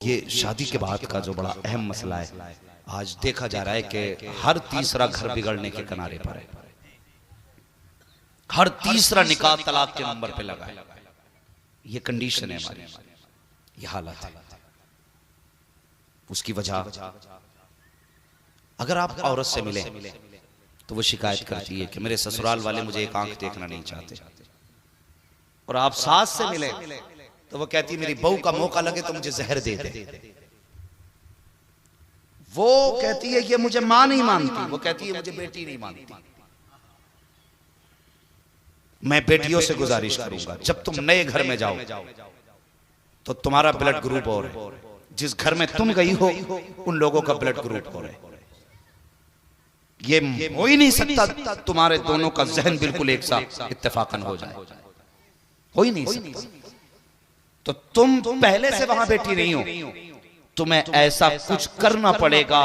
ये शादी के बाद का जो बड़ा अहम मसला है, आज देखा जा रहा है कि हर तीसरा घर बिगड़ने के किनारे पर है। हर तीसरा निकाह तलाक के नंबर पे लगा है। ये कंडीशन है हमारी, ये हालत है। उसकी वजह, अगर आप औरत से मिले तो वो शिकायत करती है कि मेरे ससुराल वाले मुझे एक आंख देखना नहीं चाहते, और आप सास से मिले तो वो कहती है मेरी बहू का मौका लगे तो मुझे जहर दे दे। वो कहती है कि मुझे मां नहीं मानती, वो कहती है मुझे बेटी नहीं मानती। मैं बेटियों से गुजारिश करूंगा, जब तुम नए घर में जाओ तो तुम्हारा ब्लड ग्रुप और है, जिस घर में तुम गई हो उन लोगों का ब्लड ग्रुप और है। ये हो ही नहीं सकता तुम्हारे दोनों का जहन बिल्कुल एक साथ इत्तेफाकन हो जाए, हो ही नहीं सकता। तो तुम पहले से वहां बैठी नहीं हो, तुम्हें ऐसा कुछ करना पड़ेगा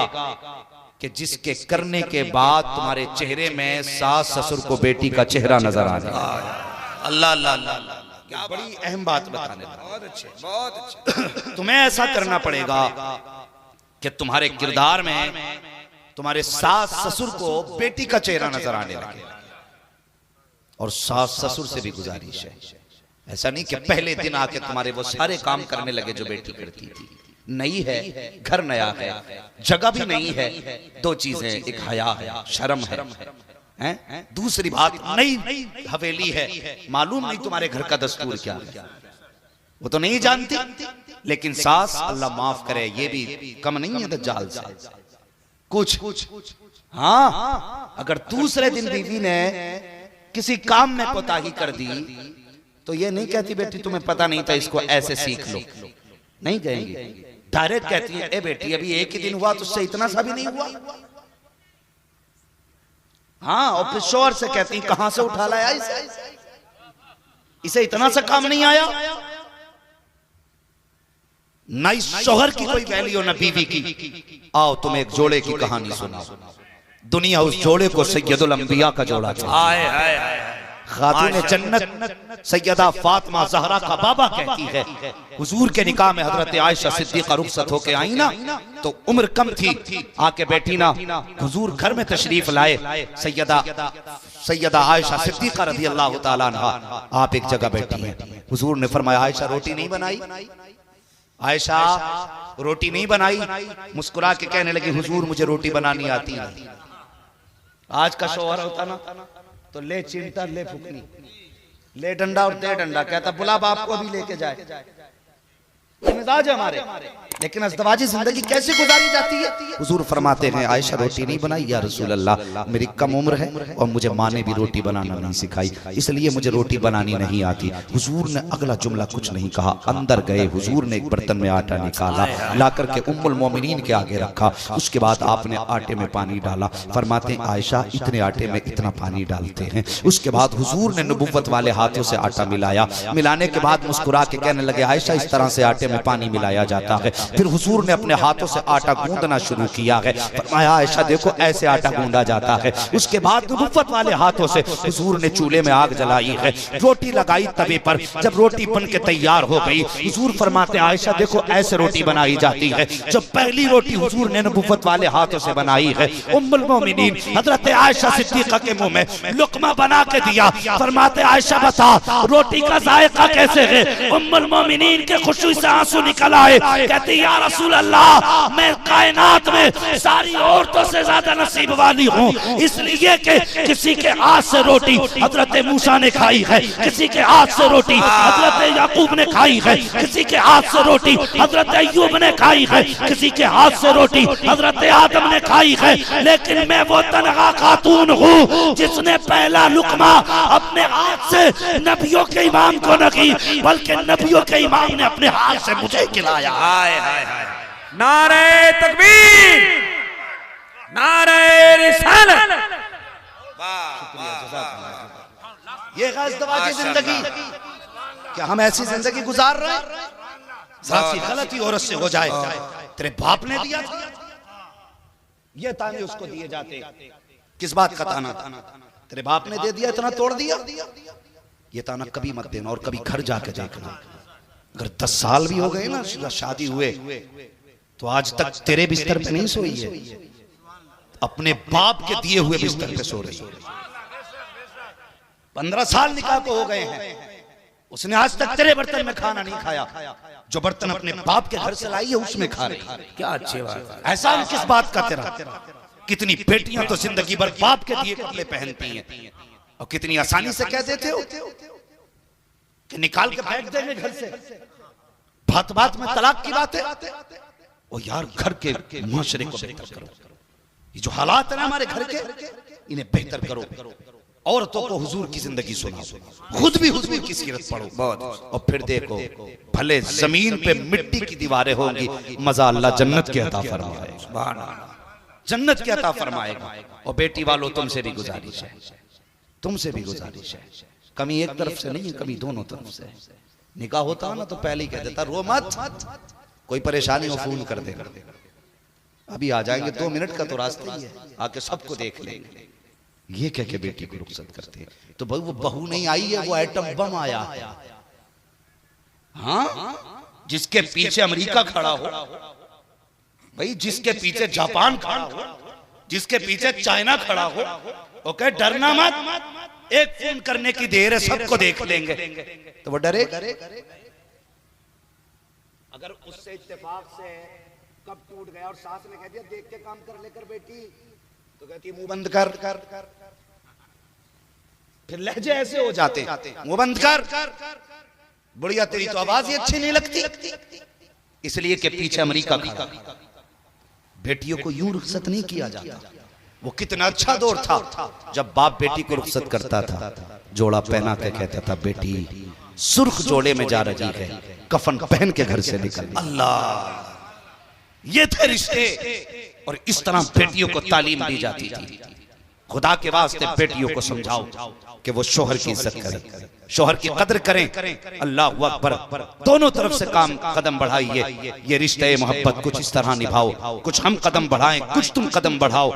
कि जिसके करने के बाद तुम्हारे चेहरे में सास ससुर को बेटी का चेहरा नजर आ जाए। अल्लाह अल्लाह अल्लाह, बड़ी अहम बात बताने लगा। बहुत अच्छे, बहुत अच्छे। तुम्हें ऐसा करना पड़ेगा कि तुम्हारे किरदार में तुम्हारे सास ससुर को बेटी का चेहरा नजर आने लगे। और सास ससुर से भी गुजारिश है, ऐसा नहीं कि पहले दिन आके तुम्हारे वो सारे काम करने लगे जो बेटी करती थी। नई है, घर नया है, जगह भी नहीं है। दो चीजें, एक हया है, शर्म है, दूसरी बात नई हवेली है, मालूम नहीं तुम्हारे घर का दस्तूर क्या है, वो तो नहीं जानती। लेकिन सास, अल्लाह माफ करे, ये भी कम नहीं है दज्जाल से कुछ। हाँ, अगर दूसरे दिन बीवी ने किसी काम में कोताही कर दी तो ये नहीं कहती बेटी तुम्हें पता नहीं था, इसको ऐसे सीख लो, नहीं कहेंगी। डायरेक्ट कहती है ए बेटी अभी एक ही दिन हुआ, तुझसे इतना सा भी नहीं हुआ। हाँ, और फिर शोहर से कहती कहां से उठा लाया इसे इतना सा काम नहीं आया। ना इस शोहर की कोई वैल्यू ना बीवी की। आओ तुम एक जोड़े की कहानी सुनाओ। दुनिया उस जोड़े को सैयदुल अंबिया का जोड़ा था। खातून जन्नत सैयदा फातिमा ज़हरा का बाबा कहती है, हुजूर के निकाह में हजरत आयशा सिद्दीक़ा रुखसत होके आई ना, तो उम्र कम थी, आके बैठी ना, हुजूर घर में तशरीफ लाए। सैयदा आयशा सिद्दीक़ा रज़ी अल्लाह तआला अन्हा आप एक जगह बैठी हैं। हुजूर ने फरमाया आयशा रोटी नहीं बनाई, आयशा रोटी नहीं बनाई। मुस्कुरा के कहने लगी हुजूर मुझे रोटी बनानी आती नहीं। आज का शौहर होता ना तो ले चिमटा, ले फुकनी, ले डंडा और दे डंडा, कहता बुला बाप को भी लेके जाए। ये मिजाज है हमारे। लेकिन अज़दवाजी जिंदगी कैसे गुजारी जाती है? हुजूर फरमाते हैं आयशा रोटी नहीं बनाई या रसूल अल्लाह, मेरी कम उम्र है और मुझे माँ ने भी रोटी बनाना नहीं सिखाई, इसलिए मुझे रोटी बनानी नहीं आती। हुजूर ने अगला जुमला कुछ नहीं कहा, अंदर गए। हुजूर ने एक बर्तन में आटा निकाला, ला करके उम्मुल मोमिनीन के आगे रखा। उसके बाद आपने आटे में पानी डाला। फरमाते हैं आयशा इतने आटे में इतना पानी डालते हैं। उसके बाद हुजूर ने नबुव्वत वाले हाथों से आटा मिलाया। मिलाने के बाद मुस्कुरा के कहने लगे आयशा इस तरह से आटे में पानी मिलाया जाता है। फिर हुजूर ने अपने हाथों से आटा गूंदना शुरू किया है। फरमाया आयशा देखो ऐसे आटा गूंदा जाता है। उसके बाद नबुव्वत वाले हाथों से हुजूर ने चूल्हे में आग जलाई है, रोटी लगाई तवे पर। जब रोटी बन के तैयार हो गई, हुजूर फरमाते आयशा देखो ऐसे रोटी बनाई जाती है। जब पहली रोटी हुजूर ने नबुव्वत वाले हाथों से बनाई है, उम्मुल मोमिनीन हजरत आयशा सिद्दीक़ा के मुंह में लुक़मा बना के दिया। फरमाते आयशा बता रोटी का जायका कैसे है? उम्मुल मोमिनीन के खुशी से आंसू निकल आए। कहती या रसूल अल्लाह मैं कायनात में सारी औरतों से ज्यादा नसीब वाली हूँ, इसलिए कि किसी के हाथ से रोटी हजरत मूसा ने खाई है, किसी के हाथ से रोटी हजरत याकूब ने खाई है, किसी के हाथ से रोटी हजरत अय्यूब ने खाई है, किसी के हाथ से रोटी हजरत आदम ने खाई है। लेकिन मैं वो तनहा खातून हूँ जिसने पहला लुक़मा अपने हाथ से नबियों के इमाम को न की, बल्कि नबियों के इमाम ने अपने हाथ से मुझे खिलाया। नारे तकबीर, नारे रिसालत। ये ग़ज़वाजी जिंदगी, क्या हम ऐसी जिंदगी गुजार रहे हैं? ज़ाती गलती औरत से हो जाए, तेरे बाप ने दिया था, ये ताने उसको दिए जाते। किस बात का ताना? तेरे बाप ने दे दिया, इतना तोड़ दिया। ये ताना कभी मत देना और कभी घर जाके देखना। अगर 10 साल भी हो गए ना शादी हुए तो आज तक तेरे बिस्तर पे नहीं सोई है, अपने बाप के दिए हुए बिस्तर पे सो रही है। 15 साल निकाह को हो गए हैं, उसने आज तक तेरे बर्तन में खाना नहीं खाया, जो बर्तन अपने बाप के घर से लाई है उसमें खा रही है। क्या अच्छी बात है। एहसान किस बात का तेरा? कितनी बेटियां तो जिंदगी भर बाप के दिए कपड़े पहनती हैं और कितनी आसानी से कह देते हो कि निकाल के फेंक देंगे घर से। बात बात में तलाक की बात है। ओ यार, घर के मुआशरे को बेहतर करो। ये जो हालात है ना हमारे घर के, इन्हें बेहतर करो। औरतों को हुजूर की जिंदगी सुनाओ, खुद भी हुजूर की सीरत पढ़ो बहुत, और फिर देखो भले जमीन पे मिट्टी की दीवारें होंगी, मजा अल्लाह जन्नत के अता फरमाएगा, जन्नत के अता फरमाएगा। और बेटी वालों, तुमसे भी गुजारिश है, तुमसे भी गुजारिश है, कमी एक तरफ से नहीं है, कमी दोनों तरफ से। निकाह होता ना तो पहले ही कह देता रो मत, कोई परेशानी हो फोन कर देगा, अभी आ जाएंगे, 2 मिनट का तो रास्ता ही है, आके सबको देख लेंगे। ये कह के बेटी को रुखसत करते हैं। तो भाई वो बहू नहीं आई है, वो एटम बम आया है। हाँ, जिसके पीछे अमेरिका खड़ा हो, भाई जिसके पीछे जापान खड़ा हो, जिसके पीछे चाइना खड़ा हो, ओके डरना मत, एक फोन करने की देर है, सबको देख लेंगे। तो वो डरे? अगर उससे इत्तेफाक से कब टूट गया और सास ने कह दिया देख के काम कर लेकर बेटी, तो कहती है मुंह बंद कर, फिर लहजे ऐसे हो जाते, मुंह बंद कर, बुढ़िया तेरी तो आवाज ही अच्छी नहीं लगती, इसलिए कि पीछे अमेरिका खड़ा। बेटियों को यूं रुखसत नहीं किया जाता। वो कितना अच्छा दौर था जब बाप बेटी को रुखसत करता था, जोड़ा पहना के कहता था बेटी सुर्ख जोड़े में जा रही है, कफन पहन के घर से निकल। अल्लाह, ये थे रिश्ते। और इस तरह बेटियों को तालीम दी जाती थी। खुदा के वास्ते बेटियों को समझाओ कि वो शोहर की इज्जत करें, शोहर की कदर करें। अल्लाह अकबर, दोनों तरफ से काम कदम बढ़ाइए। ये रिश्ते मोहब्बत कुछ इस तरह निभाओ, कुछ हम कदम बढ़ाएं, कुछ तुम कदम बढ़ाओ।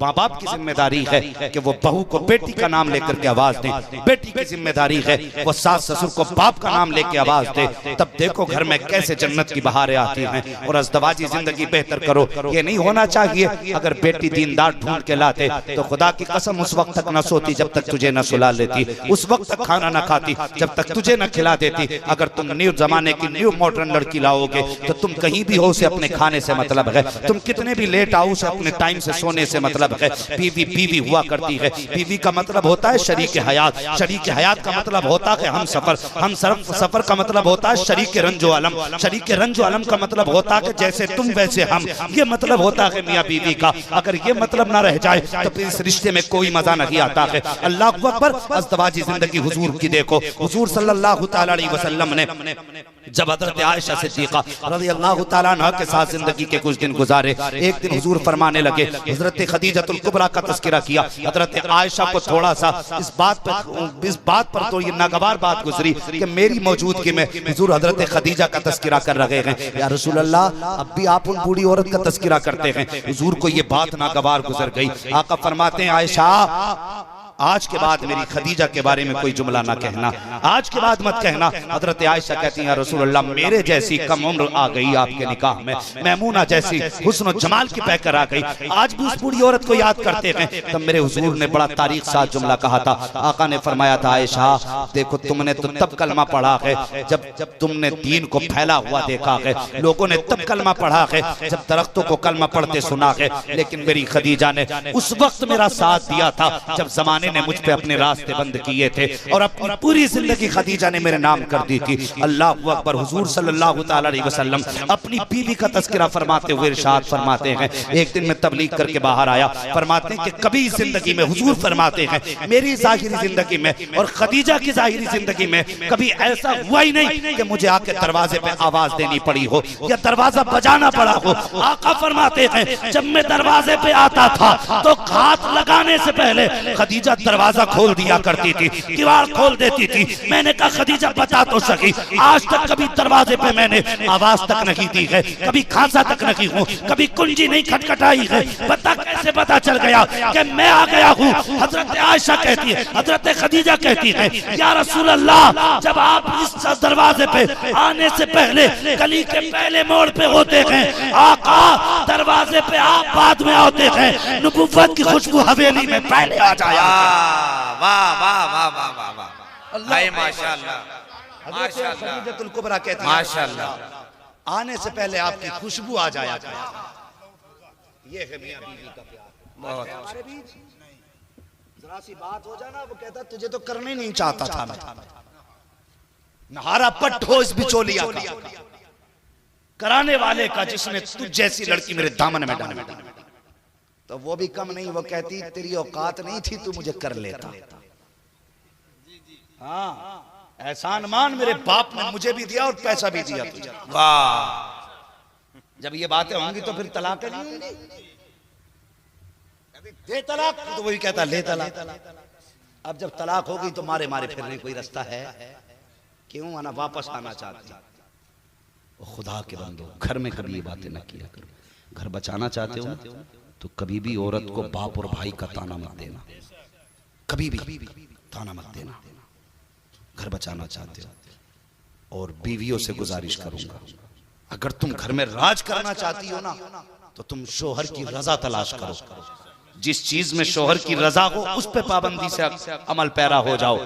माँ बाप की जिम्मेदारी है कि वो बहू को बेटी का नाम लेकर के आवाज दे, बेटी की जिम्मेदारी है वो सास ससुर को बाप का नाम लेके आवाज दे। तब देखो घर में कैसे जन्नत की बहारें आती हैं। और अज़दवाजी जिंदगी बेहतर करो। ये नहीं होना चाहिए अगर बेटी दीनदार ढूंढ के लाते तो खुदा की कसम उस वक्त तक न सोती जब तक तुझे न सुला लेती, उस वक्त तक खाना न खाती जब तक तुझे न खिला देती। अगर तुम न्यू जमाने की न्यू मॉडर्न लड़की लाओगे तो तुम कहीं भी हो उसे अपने खाने से मतलब है, तुम कितने भी लेट आओ उसे अपने टाइम से सोने से मतलब है। बीवी बीवी हुआ करती है, बीवी का मतलब होता है शरीक हयात, शरीक हयात का मतलब होता है हम सफर, हम सफर का मतलब होता है शरीक रंजो अलम, शरीक रंजो अलम का मतलब होता है जैसे तुम वैसे हम, ये मतलब होता है मियाँ बीवी का। अगर ये मतलब ना रह जाए तो फिर इस रिश्ते में कोई मजा नहीं आता है। अल्लाह अकबर, अज़दवाजी जिंदगी हुजूर की देखो। हुजूर सल्लल्लाहु तआला अलैहि वसल्लम ने जब हजरत आयशा सिद्दीक़ा रज़ियल्लाहु तआला अन्हा के साथ जिंदगी के कुछ दिन गुजारे, एक दिन हुजूर फरमाने लगे, हजरत खदीजतुल कुबरा का तज़किरा किया। हजरत आयशा को थोड़ा सा इस बात पर तो ये नागवार बात गुजरी कि मेरी मौजूदगी में हुजूर हजरत खदीजा का तज़किरा कर रहे हैं। या रसूल अल्लाह, अब भी आप उन बूढ़ी औरत का तज़किरा करते हैं। हुजूर को ये बात नागवार गुजर गई। आका फरमाते हैं आयशा, आज के बाद मेरी खदीजा के बारे में कोई जुमला ना कहना, आज के बाद मत कहना। हजरत आयशा कहती हैं रसूल अल्लाह, मेरे जैसी कम उम्र आ गई आपके निकाह में, मैमूना जैसी हुस्न और जमाल की पैकर आ गई, आज भी उस बूढ़ी औरत को याद करते हैं। तब मेरे हुजूर ने बड़ा तारीख साथ जुमला कहा था। आका ने फरमाया था आयशा देखो, तुमने तो तब कलमा पढ़ा है जब तुमने दीन को फैला हुआ देखा है, लोगों ने तब कलमा पढ़ा है जब दरख्तों को कलमा पढ़ते सुना है, लेकिन मेरी खदीजा ने उस वक्त मेरा साथ दिया था जब जमाने ने मुझ पे अपने रास्ते बंद किए थे और अपनी पूरी जिंदगी खदीजा ने मेरे नाम कर दी थी। अल्लाह अकबर। हुजूर सल्लल्लाहु तआला अलैहि वसल्लम अपनी बीवी का तज़किरा फरमाते हुए इरशाद फरमाते हैं, एक दिन मैं तबलीग करके बाहर आया, फरमाते हैं कि कभी जिंदगी में हुजूर फरमाते हैं मेरी जाहिरी जिंदगी में और खदीजा की जाहिरी जिंदगी में कभी ऐसा हुआ ही नहीं कि मुझे आके दरवाजे पे आवाज देनी पड़ी हो या दरवाजा बजाना पड़ा हो। आका फरमाते हैं जब मैं दरवाजे पे आता था तो हाथ लगाने से पहले खदीजा दरवाजा खोल दिया करती थी, दीवार खोल देती थी। मैंने कहा खदीजा बता तो सकी, आज तक कभी दरवाजे पे मैंने आवाज तक नहीं दी है, कभी खांसा तक नहीं हूँ, कभी कुंजी नहीं खटखटाई है, बता कैसे कैसे पता चल गया कि मैं आ गया हूँ? हजरत आयशा कहती है, हजरत खदीजा कहती है, या रसूल अल्लाह, जब आप इस दरवाजे पे आने से पहले गली के पहले मोड़ पे होते हैं, आका दरवाजे पे आप बाद में होते हैं, नबुव्वत की खुशबू हवेली में पहले आ जाया। वाह वाह वाह वाह वाह वाह, हाय माशाअल्लाह माशाअल्लाह, खदीजतुल कुबरा कहती है, माशाअल्लाह, आने से पहले आपकी खुशबू आ जाया करती। ये है मियां बीवी का प्यार। बहुत हमारे बीच जरा सी बात हो जाना, वो कहता तुझे तो करना ही नहीं चाहता था मैं, नहारा पट हो इस बिचौलिया का, कराने वाले का जिसने तुझ जैसी लड़की मेरे दामन में डाली। तो वो भी कम नहीं, वो कहती तेरी औकात नहीं थी, तू मुझे कर लेता। हाँ, एहसान मान, मेरे बाप ने मुझे भी दिया और पैसा भी दिया तुझे। वाह, जब ये बातें होंगी तो फिर तलाक नहीं होंगी। दे तलाक, तो वही कहता ले तलाक। अब जब तलाक होगी तो मारे मारे फिरने कोई रास्ता है? क्यों आना, वापस आना चाहती? खुदा के बंदो, घर में कभी ये बातें न किया करो। घर बचाना चाहते हो तो कभी भी औरत को बाप और भाई का ताना मत देना, कभी भी ताना मत देना। घर बचाना चाहते हो, और बीवियों से गुजारिश करूंगा, अगर तुम घर में राज करना चाहती हो ना, तो तुम शोहर की रजा तलाश करो। जिस चीज में शोहर की रजा हो उस पे पाबंदी से अमल पैरा हो जाओ,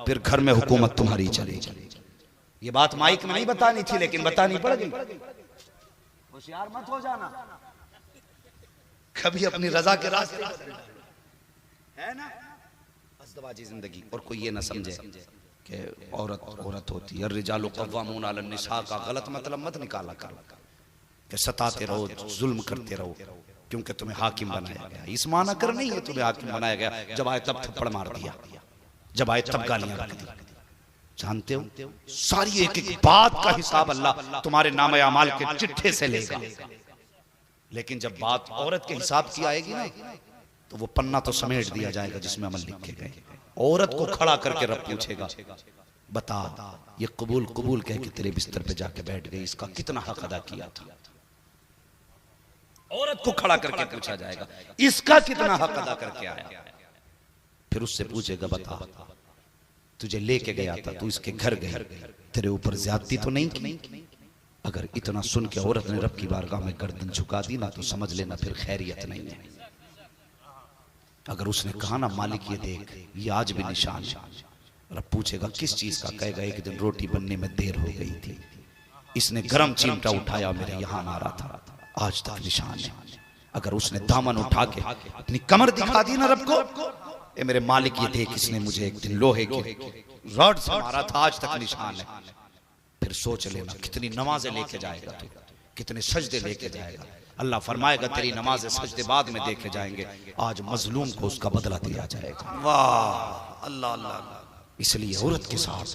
फिर घर में हुकूमत तुम्हारी चलेगी। ये बात माइक में नहीं बतानी थी, लेकिन बतानी पड़ गई। होशियार मत हो जाना, कभी अपनी रजा के रास्ते है ना, अज़दवाजी जिंदगी। और कोई ये ना समझे कि औरत औरत होती है, रिजालु कव्वामून अलन निसा का गलत मतलब मत निकाला करो कि सताते रहो, जुल्म करते रहो क्योंकि तुम्हें हाकिम बनाया गया। इस माना कर नहीं है तुम्हें हाकिम बनाया गया, जब आए तब थप्पड़ मार दिया, जब आए तब गालियां रख दी। जानते हो, सारी एक एक बात का हिसाब अल्लाह तुम्हारे नामे अमाल के चिट्ठे से लेगा, लेकिन जब बात औरत के हिसाब की आएगी ना, तो वो पन्ना तो समेट दिया जाएगा जिसमें अमल लिखे गए। औरत को खड़ा करके रब पूछेगा, बता ये कबूल कबूल कह के तेरे बिस्तर पे जाके बैठ गई, इसका कितना हक अदा किया था? औरत को खड़ा करके पूछा जाएगा, इसका कितना हक अदा करके आया? फिर उससे पूछेगा, बता तुझे लेके गया था, तू इसके घर गई, तेरे ऊपर ज्यादती तो नहीं की? अगर इतना सुन के औरत ने रब की बारगाह में गर्दन झुका दी ना, तो समझ लेना फिर खैरियत नहीं है। अगर उसने कहा ना, मालिक ये देख, ये आज भी निशान है, रब पूछेगा किस चीज का? कहेगा एक दिन रोटी बनने में देर हो गई थी, इसने गरम चिमटा उठाया मेरे यहां मारा था, आज तक निशान है। अगर उसने दामन उठा के अपनी कमर दिखा दी ना रब को, ए मेरे मालिक ये देख, इसने मुझे एक दिन लोहे के रॉड से मारा था, आज तक निशान है। फिर सोच लेना कितनी नमाजें लेके जाएगा तू, कितने सजदे लेके जाएगा। अल्लाह फरमाएगा तेरी नमाजें सजदे बाद में देखे जाएंगे, आज मजलूम को उसका बदला दिया जाएगा। वाह, अल्लाह अल्लाह। इसलिए औरत के साथ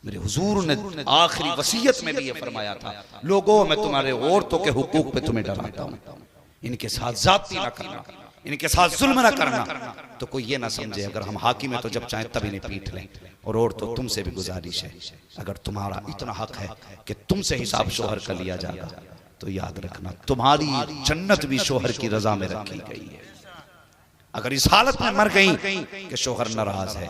मेरे हुजूर ने आखिरी वसीयत में भी ये फरमाया था, लोगों मैं तुम्हारे औरतों के हुकूक पे तुम्हें डराता हूँ, इनके साथ जाती ना करना, इनके साथ जुल्म ना करना। तो कोई ये ना समझे अगर हम हाकिम है तो जब चाहे तब इन्हें पीट लें। और औरतों तुमसे भी गुजारिश है, अगर तुम्हारा इतना हक है कि तुमसे हिसाब शोहर का लिया जाएगा, तो याद रखना तुम्हारी जन्नत भी शोहर की रजा में रखी गई है। अगर इस हालत में मर गई कि शोहर नाराज है,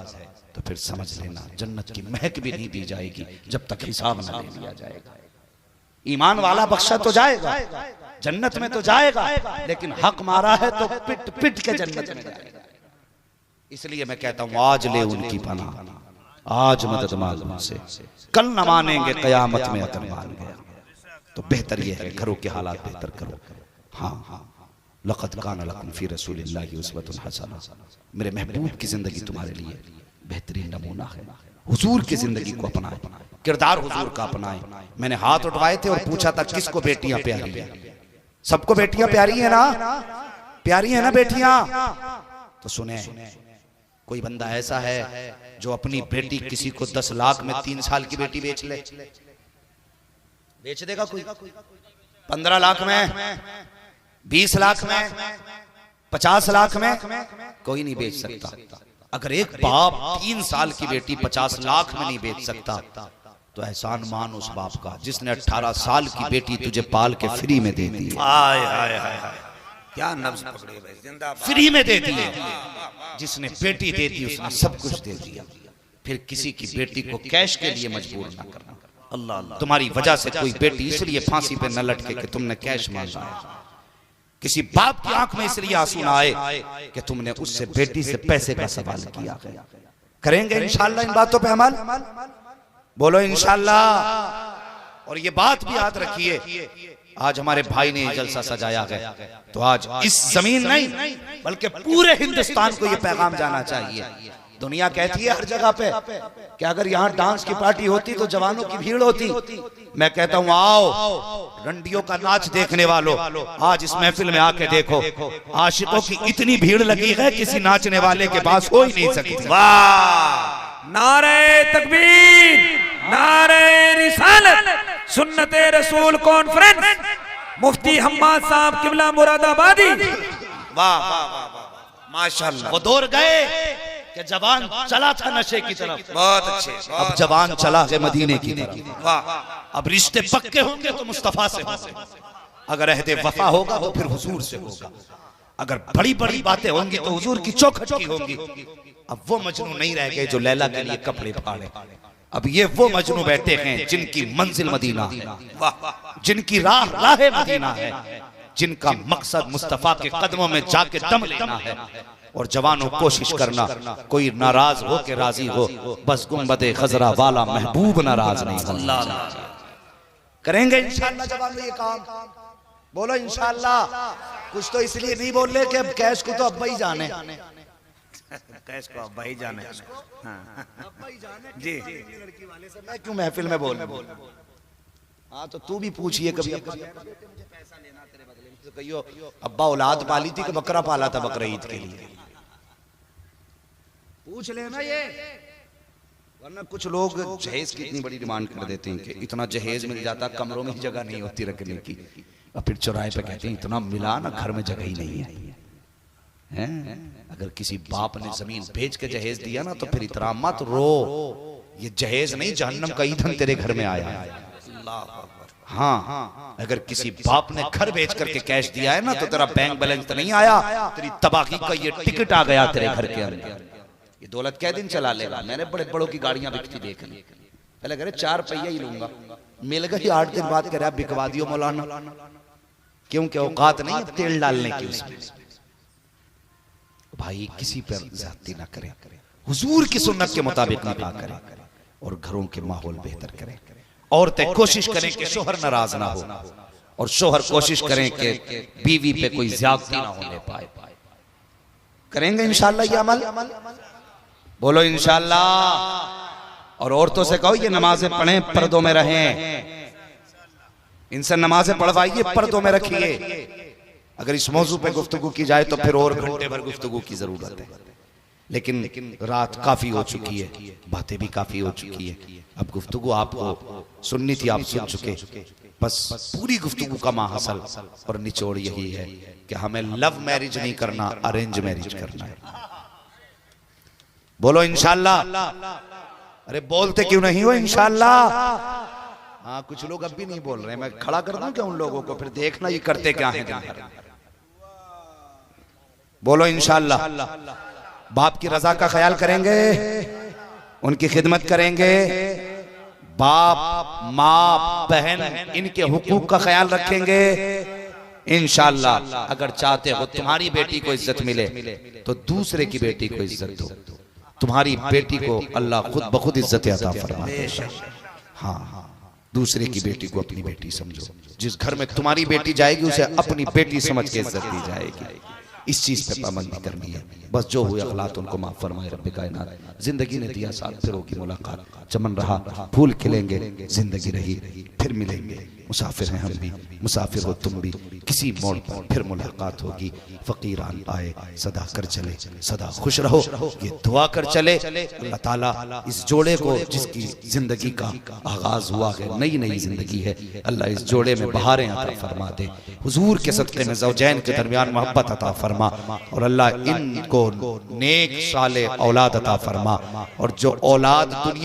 तो फिर समझ लेना जन्नत की महक भी नहीं दी जाएगी जब तक हिसाब न ले लिया जाएगा। ईमान वाला बख्शा तो जाएगा, जन्नत में तो जाएगा, लेकिन हक मारा है तो पिट पिट के जन्नत में जाएगा। इसलिए मैं कहता हूं आज ले उनकी पनाह, आज मदद मांग उनसे, कल न मानेंगे कयामत में अगर मान गया। तो बेहतर यह है घरों के हालात बेहतर करो। हाँ, लक़द कान लकुम फी रसूलिल्लाहि उस्वतुन हसना, मेरे महबूब की जिंदगी तुम्हारे लिए बेहतरीन नमूना है। हुजूर की जिंदगी को अपनाए, किरदार हुजूर का अपनाए। मैंने हाथ उठवाए थे और पूछा था किसको बेटियां प्यारी है? सबको बेटियां प्यारी है ना? प्यारी है ना बेटियां? तो सुने, कोई बंदा ऐसा है जो अपनी बेटी किसी को 10 लाख में 3 साल की बेटी बेच ले? बेच देगा कोई? 15 लाख में, 20 लाख में, 50 लाख में? कोई नहीं बेच सकता। अगर एक बाप 3 साल की बेटी 50 लाख में नहीं बेच सकता, तो एहसान मान उस बाप का जिसने 18 साल की बेटी तुझे पाल के फ्री में दे दी। हाय हाय हाय हाय, क्या नब्ज पकड़े भाई, जिंदाबाद। फ्री में दे दिए। जिसने बेटी दे दी उसने सब कुछ दे दिया। फिर किसी की बेटी को कैश के लिए मजबूर ना करना। अल्लाह अल्लाह। तुम्हारी वजह से कोई बेटी इसलिए फांसी पे न लटके कि तुमने कैश मांगा है। किसी बाप की आंख में इसलिए आंसू ना आए कि तुमने उससे बेटी से पैसे का सवाल किया है। करेंगे इंशाल्लाह इन बातों पे अमल, बोलो इंशाल्लाह। और ये बात भी याद रखिए, आज हमारे भाई ने जलसा सजाया है तो आज इस जमीन नहीं बल्कि पूरे हिंदुस्तान को ये पैगाम जाना चाहिए। दुनिया कहती है हर जगह पे कि अगर यहाँ डांस की पार्टी होती तो जवानों की भीड़ होती। मैं कहता हूँ आओ रंडियों का नाच देखने वालों, आज इस महफिल में आके देखो, आशिकों की इतनी भीड़ लगी है किसी नाचने वाले के पास हो ही नहीं सकती। वाह, नारे तकबीर, नारे रिसालत, सुन्नते रसूल कॉन्फ्रेंस, मुफ्ती हम्माद साहब किबला मुरादाबादी। वाह वाह वाह वाह, माशाल्लाह। वो दौर गए कि जवान चला था नशे की तरफ, बहुत अच्छे। अब जवान चला है मदीने की तरफ। वाह, अब रिश्ते पक्के होंगे तो मुस्तफा से होंगे, अगर अहदे वफा होगा तो फिर हुजूर से होगा, अगर बड़ी बड़ी बातें होंगी तो हुजूर की चौखट की होंगी। अब वो मजनू नहीं रह गए जो लैला के लिए कपड़े फाड़े, अब ये वो मजनू बैठे हैं जिनकी मंजिल मदीना है, जिनकी राह मदीना है, जिनका मकसद मुस्तफा के कदमों में जाके दम लेना है। और जवानों कोशिश करना कोई नाराज हो के राजी हो, बस गुंबदे खजरा वाला महबूब नाराज नहीं होना चाहिए। करेंगे इंशाल्लाह जवानों ये काम, बोलो इंशाल्लाह। कुछ तो इसलिए नहीं बोल रहे कि अब कैश को तो अब्बा ही जाने, कैश को अब्बा ही जाने। जी, मैं क्यों महफिल में बोल। हाँ तो तू भी पूछिए कभी कहियो अब्बा औलाद पाली थी कि बकरा पाला था बकरा ईद के लिए, पूछ लेना ये। वरना कुछ लोग जहेज की इतनी बड़ी डिमांड कर देते हैं कि इतना जहेज मिल जाता कमरों में जगह नहीं होती रखने की, और फिर चौराहे पे कहते हैं इतना मिला ना घर में जगह ही नहीं है। अगर किसी बाप ने जमीन बेच के जहेज दिया ना तो फिर इतना मत रो, ये जहेज नहीं जहन्नम का ईंधन तेरे घर में आया है। हाँ, अगर किसी बाप ने घर बेच करके कैश दिया है ना तो तेरा बैंक बैलेंस तो नहीं आया, तेरी तबाही का ये टिकट आ गया तेरे घर के अंदर। ये दौलत क्या दिन चला लेगा। मैंने बड़े बड़ों की गाड़ियां बिकती देख ली, पहले करे 4 पहिया ही लूंगा, मिल गई 8 दिन बाद करे बिकवा दियो मौलाना, क्योंकि औकात नहीं अब तेल डालने की उसमें। भाई किसी पर ज्यादती ना करें, हुजूर की सुन्नत के मुताबिक निकाह करें और घरों के माहौल बेहतर करें। औरतें कोशिश करें कि शोहर नाराज ना हो, और शोहर कोशिश करें कि बीवी पे कोई ज्यादती ना होने पाए। करेंगे इंशाल्लाह ये अमल, बोलो इंशाल्लाह। और औरतों से कहो ये नमाजें पढ़ें, पर्दों में रहें, इनसे नमाजें पढ़वाइए, पर्दों में रखिए। अगर इस मौजू पे गुफ्तगू की जाए तो फिर और घंटे भर गुफ्तगू की जरूरत है, लेकिन रात काफी हो चुकी है, बातें भी काफी हो चुकी है। अब गुफ्तगू आपको सुननी थी, आप सुन चुके। बस पूरी गुफ्तगू का माहसल और निचोड़ यही है कि हमें लव मैरिज नहीं करना, अरेंज मैरिज करना है। बोलो इंशाल्लाह। अरे बोलते क्यों नहीं हो इंशाल्लाह। हाँ कुछ लोग अब भी नहीं बोल रहे, मैं खड़ा कर दूं क्या उन लोगों को, फिर देखना ये करते क्या है। बोलो इंशाल्लाह। बाप की रजा का ख्याल करेंगे, उनकी खिदमत करेंगे, बाप माँ बहन इनके हुकूक का ख्याल रखेंगे इंशाल्लाह। अगर चाहते हो तुम्हारी बेटी को इज्जत मिले तो दूसरे की बेटी को इज्जत दो, तुम्हारी बेटी को अल्लाह खुद बखुद इज्जत अता फरमाएगा। हाँ, दूसरे की बेटी को अपनी बेटी समझो। जिस घर में तुम्हारी बेटी जाएगी उसे अपनी बेटी समझ के इज्जत दी जाएगी। इस चीज पे पाबंदी करनी है। बस जो हुए अखलात उनको माफ फरमाए रब्बे कायनात। जिंदगी ने दिया साथ, फिर होगी मुलाकात, चमन रहा फूल खिलेंगे, जिंदगी रही फिर मिलेंगे। मुसाफिर हैं हम भी, मुसाफिर हो तुम भी, किसी मोड़ पर फिर मुलाकात होगी। फकीरान आए सदा कर चले, सदा खुश रहो, ये दुआ कर चले। अल्लाह ताला इस जोड़े को, जिसकी जिंदगी का आगाज हुआ है, नई नई जिंदगी है, अल्लाह इस जोड़े में बहारें अता फरमा दे। हुजूर के सदक़े में ज़ौजैन के दरमियान मोहब्बत अता फरमा, और अल्लाह इनको नेक साले औलाद अता फरमा। और जो औलाद दुनिया